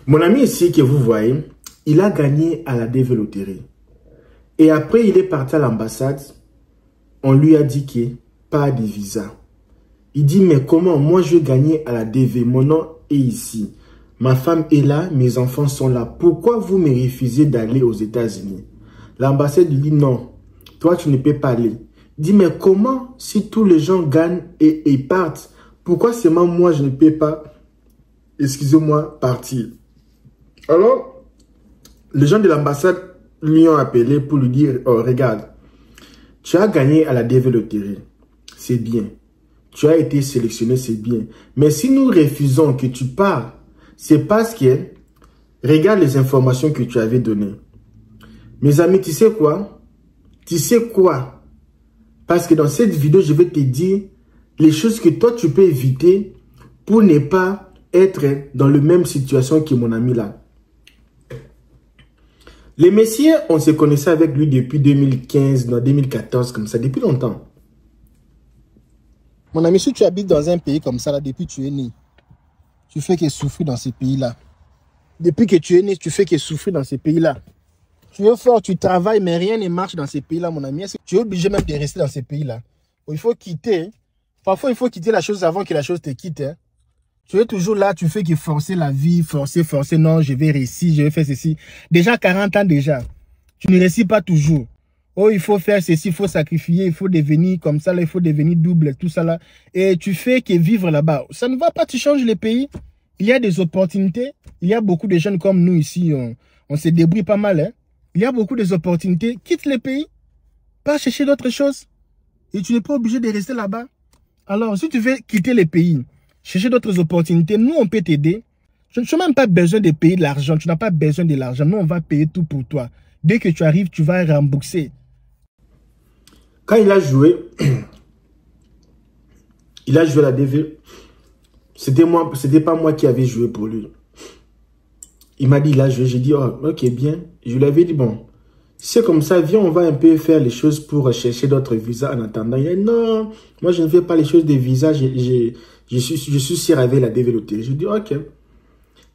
Mon ami ici que vous voyez, il a gagné à la DV Loterie. Et après, il est parti à l'ambassade. On lui a dit que pas de visa. Il dit, mais comment? Moi, je vais gagner à la DV. Mon nom est ici. Ma femme est là. Mes enfants sont là. Pourquoi vous me refusez d'aller aux États-Unis? L'ambassade lui dit, non. Toi, tu ne peux pas aller. Il dit, mais comment si tous les gens gagnent et partent? Pourquoi seulement moi, je ne peux pas, excusez-moi, partir? Alors, les gens de l'ambassade lui ont appelé pour lui dire, oh, regarde, tu as gagné à la DV Loterie. C'est bien. Tu as été sélectionné, c'est bien. Mais si nous refusons que tu parles, c'est parce que, regarde les informations que tu avais données. Mes amis, tu sais quoi? Tu sais quoi? Parce que dans cette vidéo, je vais te dire les choses que toi, tu peux éviter pour ne pas être dans la même situation que mon ami là. Les messieurs, on se connaissait avec lui depuis 2015, non, 2014, comme ça, depuis longtemps. Mon ami, si tu habites dans un pays comme ça, là, depuis que tu es né, tu fais que souffrir dans ces pays-là. Depuis que tu es né, tu fais que souffrir dans ces pays-là. Tu es fort, tu travailles, mais rien ne marche dans ces pays-là, mon ami. Tu es obligé même de rester dans ces pays-là. Il faut quitter. Parfois, il faut quitter la chose avant que la chose te quitte. Hein. Tu es toujours là, tu fais que forcer la vie, forcer. Non, je vais réussir, je vais faire ceci. Déjà 40 ans déjà. Tu ne réussis pas toujours. Oh, il faut faire ceci, il faut sacrifier, il faut devenir comme ça, là, il faut devenir double, tout ça là. Et tu fais que vivre là-bas. Ça ne va pas, tu changes les pays. Il y a des opportunités. Il y a beaucoup de jeunes comme nous ici, on se débrouille pas mal. Hein. Il y a beaucoup d'opportunités. Quitte les pays. Pas chercher d'autres choses. Et tu n'es pas obligé de rester là-bas. Alors, si tu veux quitter les pays, chercher d'autres opportunités, nous, on peut t'aider. Tu n'as même pas besoin de payer de l'argent. Tu n'as pas besoin de l'argent. Nous, on va payer tout pour toi. Dès que tu arrives, tu vas rembourser. Quand il a joué la DV. C'était pas moi qui avais joué pour lui. Il m'a dit, il a joué. J'ai dit, oh, ok, bien. Je lui avais dit, bon, c'est comme ça, viens, on va un peu faire les choses pour chercher d'autres visas en attendant. Il a dit, non, moi, je ne fais pas les choses des visas. Je suis sûr avec la DV Loterie. Je dis, ok.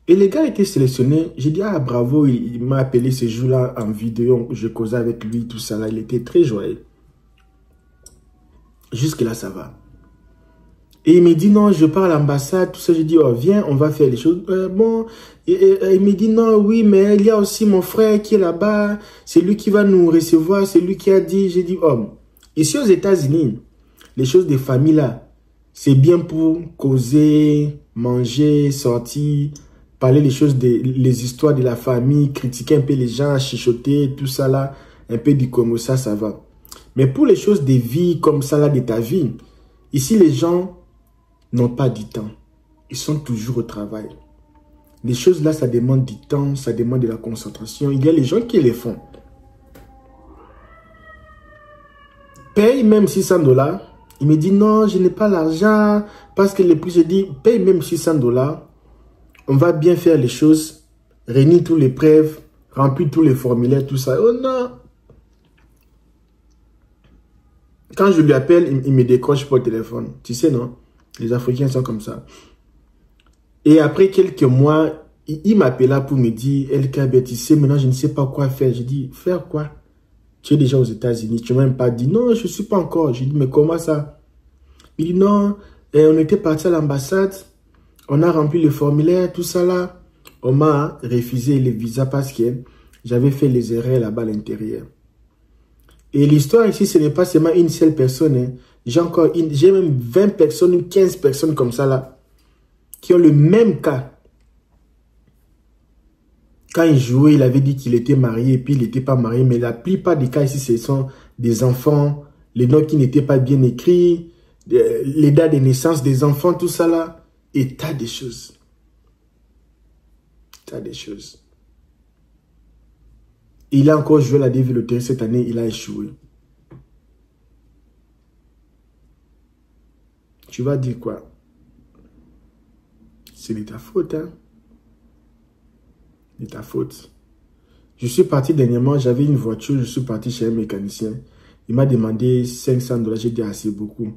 Et le gars a été sélectionné. J'ai dit, ah, bravo, il m'a appelé ce jour-là en vidéo. Je causais avec lui, tout ça là. Il était très joyeux. Jusque là, ça va. Et il me dit, non, je pars à l'ambassade, tout ça. Je dis, oh, viens, on va faire les choses. Bon, il me dit, non, oui, mais il y a aussi mon frère qui est là-bas. C'est lui qui va nous recevoir. C'est lui qui a dit. J'ai dit, oh, ici aux États-Unis, les choses des familles là, c'est bien pour causer, manger, sortir, parler les choses, les histoires de la famille, critiquer un peu les gens, chuchoter, tout ça là, un peu du comme ça va. Mais pour les choses de vie comme ça là, de ta vie, ici les gens n'ont pas du temps. Ils sont toujours au travail. Les choses là, ça demande du temps, ça demande de la concentration. Il y a les gens qui les font. Paye même $600. Il me dit non, je n'ai pas l'argent. Parce que le plus, je dis, paye même $600. On va bien faire les choses. Réunir tous les preuves. Remplir tous les formulaires, tout ça. Oh non. Quand je lui appelle, il me décroche pas au téléphone. Tu sais, non? Les Africains sont comme ça. Et après quelques mois, il m'appela pour me dire, LKB, tu sais, maintenant, je ne sais pas quoi faire. Je dis, faire quoi? Tu es déjà aux États-Unis. Tu ne m'as même pas dit, non, je ne suis pas encore. Je dis, mais comment ça? Il dit, non, on était parti à l'ambassade. On a rempli le formulaire, tout ça là. On m'a refusé les visas parce que j'avais fait les erreurs là-bas à l'intérieur. Et l'histoire ici, ce n'est pas seulement une seule personne. Hein. J'ai même 20 personnes ou 15 personnes comme ça là, qui ont le même cas. Quand il jouait, il avait dit qu'il était marié et puis il n'était pas marié. Mais la plupart des cas ici, ce sont des enfants, les noms qui n'étaient pas bien écrits, les dates de naissance des enfants, tout ça là. Et tas de choses. Tas de choses. Il a encore joué la DV Loterie cette année, il a échoué. Tu vas dire quoi? C'est de ta faute, hein? De ta faute. Je suis parti dernièrement, j'avais une voiture, je suis parti chez un mécanicien. Il m'a demandé $500, j'ai dit assez beaucoup.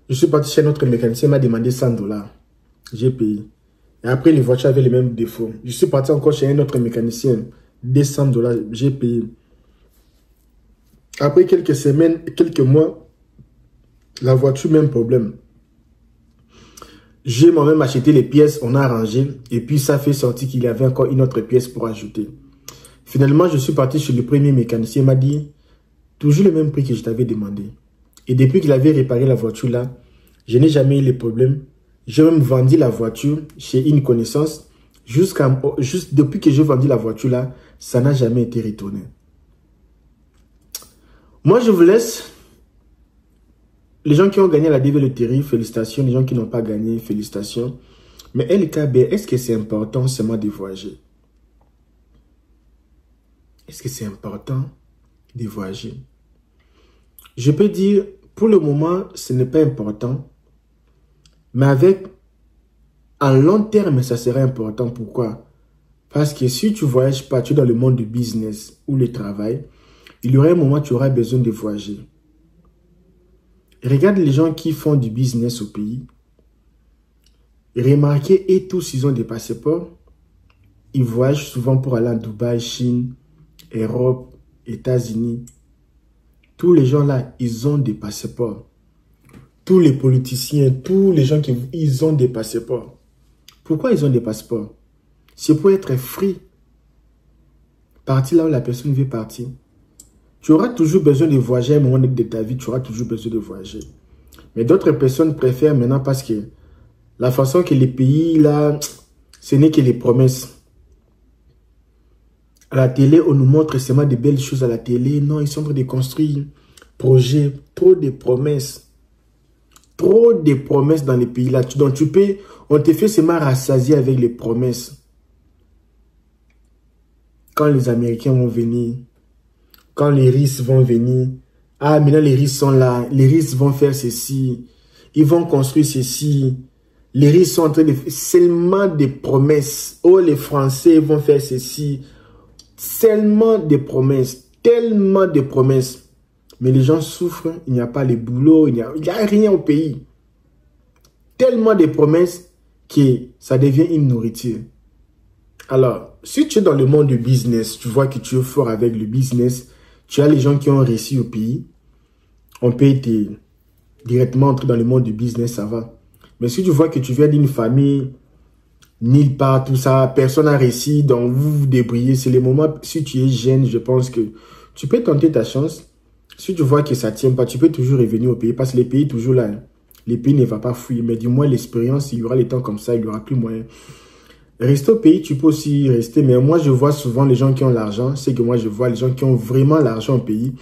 Je suis parti chez notre mécanicien, il m'a demandé $100. J'ai payé. Et après, les voitures avaient les mêmes défauts. Je suis parti encore chez un autre mécanicien. 200 $, j'ai payé. Après quelques semaines, quelques mois, la voiture, même problème. J'ai moi-même acheté les pièces, on a arrangé. Et puis, ça fait sortir qu'il y avait encore une autre pièce pour ajouter. Finalement, je suis parti chez le premier mécanicien. Il m'a dit, toujours le même prix que je t'avais demandé. Et depuis qu'il avait réparé la voiture là, je n'ai jamais eu les problèmes. J'ai même vendu la voiture chez une connaissance. Juste depuis que j'ai vendu la voiture là, ça n'a jamais été retourné. Moi, je vous laisse. Les gens qui ont gagné la DV Loterie, félicitations. Les gens qui n'ont pas gagné, félicitations. Mais LKB, est-ce que c'est important seulement de voyager? Est-ce que c'est important de voyager? Je peux dire, pour le moment, ce n'est pas important. Mais à long terme, ça serait important. Pourquoi? Parce que si tu ne voyages pas, tu es dans le monde du business ou le travail, il y aura un moment où tu auras besoin de voyager. Regarde les gens qui font du business au pays. Remarquez, et tous, ils ont des passeports. Ils voyagent souvent pour aller à Dubaï, Chine, Europe, États-Unis. Tous les gens là, ils ont des passeports. Tous les politiciens, tous les gens ils ont des passeports. Pourquoi ils ont des passeports? C'est pour être free. Partir là où la personne veut partir. Tu auras toujours besoin de voyager à un moment de ta vie, tu auras toujours besoin de voyager. Mais d'autres personnes préfèrent maintenant parce que la façon que les pays là, ce n'est que les promesses. À la télé, on nous montre seulement de belles choses à la télé. Non, ils sont en train de construire projets, trop de promesses. Trop de promesses dans les pays là. Donc tu peux, on te fait seulement rassasier avec les promesses. Quand les Américains vont venir, quand les Russes vont venir, ah maintenant les Russes sont là, les Russes vont faire ceci, ils vont construire ceci, les Russes sont en train de faire seulement des promesses. Oh les Français vont faire ceci, seulement des promesses, tellement de promesses. Mais les gens souffrent, il n'y a pas les boulots, il n'y a rien au pays. Tellement de promesses que ça devient une nourriture. Alors, si tu es dans le monde du business, tu vois que tu es fort avec le business, tu as les gens qui ont réussi au pays, on peut directement entrer dans le monde du business, ça va. Mais si tu vois que tu viens d'une famille, nulle part, tout ça, personne n'a réussi, donc vous vous débrouillez, c'est le moment, si tu es jeune, je pense que tu peux tenter ta chance. Si tu vois que ça ne tient pas, tu peux toujours revenir au pays, parce que les pays toujours là, les pays ne vont pas fuir, mais du moins l'expérience, il y aura les temps comme ça, il n'y aura plus moyen. Rester au pays, tu peux aussi rester, mais moi je vois souvent les gens qui ont l'argent, c'est que moi je vois les gens qui ont vraiment l'argent au pays.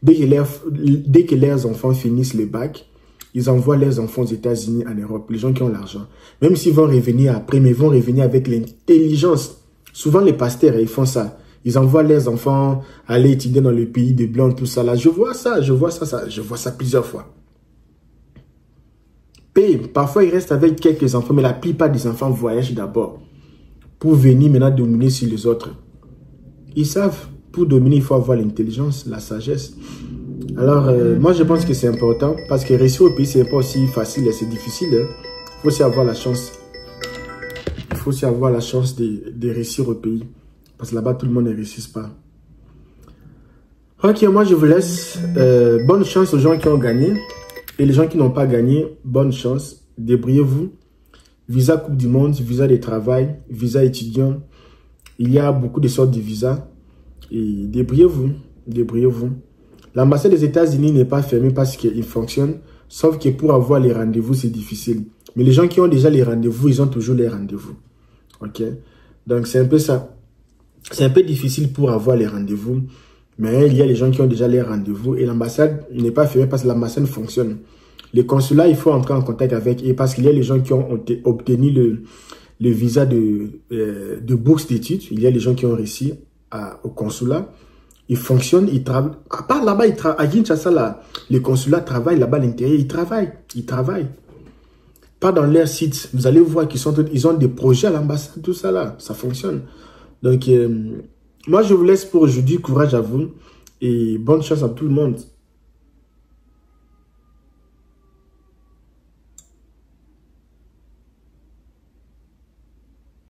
Dès que leurs enfants finissent le bac, ils envoient leurs enfants aux États-Unis, en Europe, les gens qui ont l'argent. Même s'ils vont revenir après, mais ils vont revenir avec l'intelligence. Souvent les pasteurs, ils font ça. Ils envoient leurs enfants aller étudier dans le pays des Blancs, tout ça là. Je vois ça plusieurs fois. Parfois ils restent avec quelques enfants, mais la plupart des enfants voyagent d'abord. Pour venir maintenant dominer sur les autres. Ils savent, pour dominer, il faut avoir l'intelligence, la sagesse. Alors, moi, je pense que c'est important. Parce que réussir au pays, ce n'est pas aussi facile, c'est difficile. Il faut aussi avoir la chance. Il faut aussi avoir la chance de réussir au pays. Parce que là-bas, tout le monde ne réussit pas. Ok, moi, je vous laisse. Bonne chance aux gens qui ont gagné. Et les gens qui n'ont pas gagné, bonne chance. Débrouillez-vous. Visa Coupe du Monde, visa de travail, visa étudiant. Il y a beaucoup de sortes de visas. Et débrouillez-vous, débrouillez-vous. L'ambassade des États-Unis n'est pas fermée parce qu'il fonctionne. Sauf que pour avoir les rendez-vous, c'est difficile. Mais les gens qui ont déjà les rendez-vous, ils ont toujours les rendez-vous. Ok? Donc c'est un peu ça. C'est un peu difficile pour avoir les rendez-vous. Mais il y a les gens qui ont déjà les rendez-vous. Et l'ambassade n'est pas fermée parce que l'ambassade fonctionne. Les consulats, il faut entrer en contact avec eux parce qu'il y a les gens qui ont obtenu le visa de bourse d'études. Il y a les gens qui ont réussi au consulat. Ils fonctionnent, ils travaillent. À part là-bas, à Kinshasa, là, les consulats travaillent là-bas à l'intérieur. Ils travaillent. Pas dans leur site. Vous allez voir qu'ils ont des projets à l'ambassade, tout ça là. Ça fonctionne. Donc, moi, je vous laisse pour aujourd'hui. Courage à vous. Et bonne chance à tout le monde.